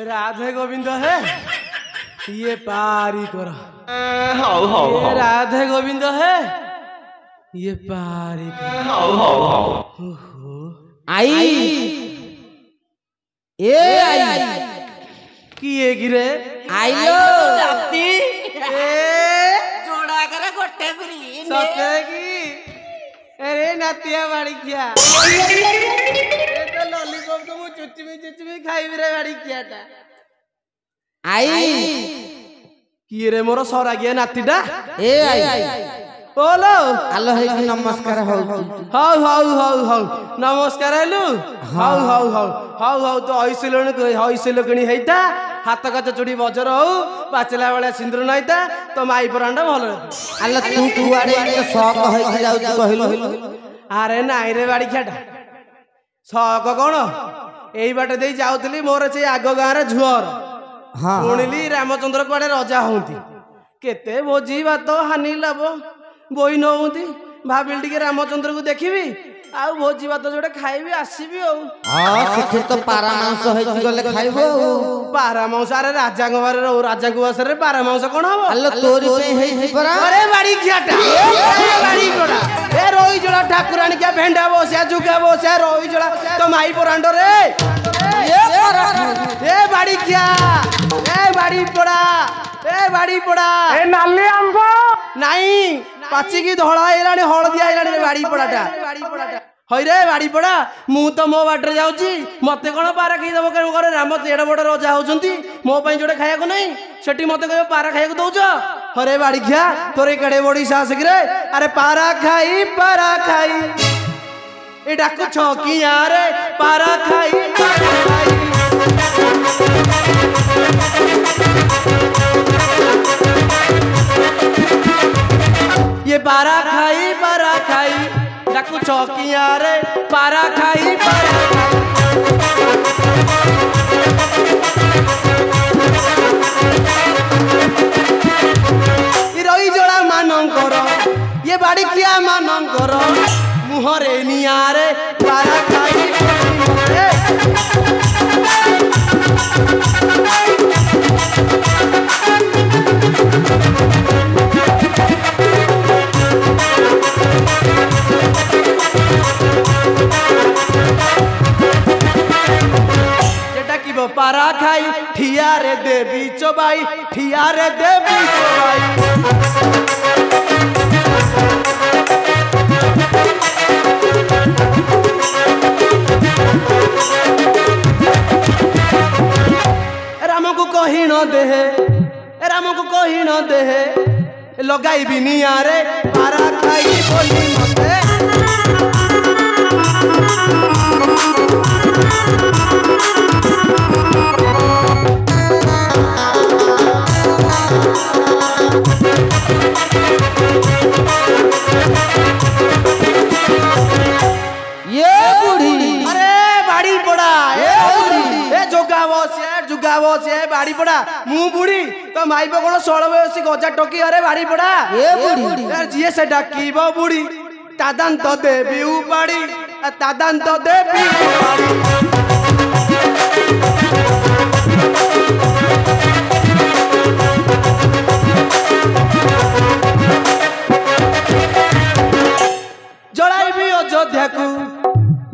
राधे गोविंद है ये पारी कर राधे गोविंद है ये पारी कर आई ए आई किए गिरे आइलो राती ए जोड़ा करे गोटे फ्री सके की अरे नातिया बाड़ी किया ए तो लॉलीपॉप तो मु चुचमी खाइबी रे बाड़ी कियाटा आई किए रे मोर सरा गया नातीटा ए आई बोलो आलो है कि नमस्कार हो हाउ हाउ हाउ हाउ नमस्कार हेलु हाउ हाउ हाउ हाउ हाउ तो ऐसे लोकणी हेता हाथ काच चुड़ी बजर हो पाचला वाला सिंदूर नाइता तो माई परांडा भल आलो तू कुआडे के शौक होई कि जाउ कहलु अरे नाई रे बाड़ी खियाटा शौक कौन एई बाटे देई जाउतली मोर से आगो गाँ रे झुअर हां सुनिली रामचंद्र कुआडे रजा होंती केते भोजी भात हानि लाभ बोई नौती भाविल टिके रामचंद्र को देखिबी आउ भोजी भात जोड़े खाइबी आसीबी औ हां सेठी तो पारा मांस होई गले खाइबो पारा मांस अरे राजा को बारे राजा को बसरे पारा मांस कोन हबो आलो तोरी पे हेई परा अरे बाड़ी खियाटा ए बाड़ी जोड़ा ए रोई जोड़ा ठाकुरानी के भेंडा बोसिया जुगा बोसिया रोई जोड़ा तो माई परांडो रे ए बाड़ी खिया ए बाड़ी पड़ा ए नाली आंबो नहीं पाची की धड़ा आइलानी हळदी आइलानी रे बाड़ी पड़ाटा हई रे बाड़ी पड़ा मु तो मो बाटर जाउची मते कोन पारा खई दबो केन करे राम एडा बड़ रजा होउचंती मो पई जोडे खाया को नहीं सेठी मते कहबो पारा खाया को दउछ हरे बाड़ी खिया तोरे कड़े बड़ी साहस रे अरे पारा खाई ए डाकु छकिया रे पारा खाई ये पारा खाई डाकू चौकिया रे पारा खाई रही जोड़ा मानकर ये बाड़ी किया मानकर मुहरे निया रे पारा खाई पारा खाई ठिया रे देवी चोबाई ठिया रे देवी चोबाई राम को कही न दे लगाई भी निया रे पारा खाई बोली मते बाड़ी पड़ा मु बुढ़ी तो माई पे कौन 16 बयसी गजा टकी अरे बाड़ी पड़ा ए बुढ़ी जी से डाकिब बुढ़ी तादान तो देवी उपाड़ी तादान तो देवी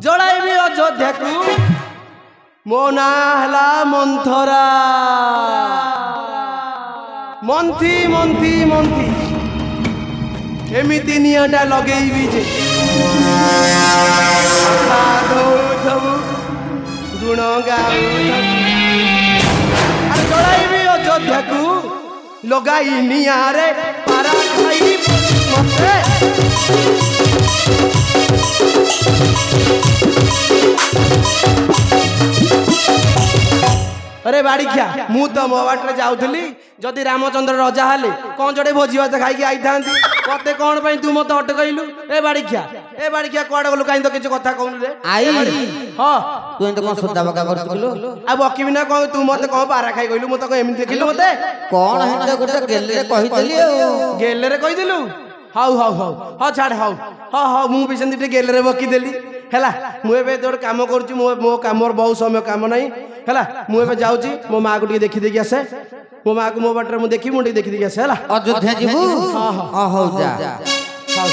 जड़ाइबी अयोध्या को मो ना हला मंथरा मंथी एमिति नियाटा लगेबी जे गुण गाइबी अयोध्या को लगाई निया रे पारा खाई मते अरे बाड़ी खिया मु तो मो बाटे जाऊली जदि रामचंद्र रजा हेले कौन जोड़े भोजी भात खाई आई था मते कौन पाई तू मत अटकैलु ए बाड़ी खिया कुआडे गलु काई तो किछ कथा कहनु रे आई हां तू एंत कोन सदा बका करतलु आ बकी बिना कह तू मते कह पारा खाई कहलु मते कह एमि देखिलु मते कोन हेंत गोटे गेले रे कहितली गेले रे कहिदिलु हाउ छाड़ हाउ मु भी सेंती गेले रे बकी देली हैला मु एबे तोर काम करछु मो काम बहुत समय काम नाही ହେଲା ମୁଁ ଏବେ ଯାଉଛି ମୋ ମାଆ କୁ ଟିକେ ଦେଖି ଦେଇକି ଆସେ ମୋ ମାଆ କୁ ମୋ ବାଟରେ ମୁଁ ଦେଖି ମୁଁ ଟିକେ ଦେଖି ଦେଇକି ଆସେ ହେଲା ଅଯୋଧ୍ୟା ଯିବୁ ହଁ ହଁ ହଉ ଯା ହଉ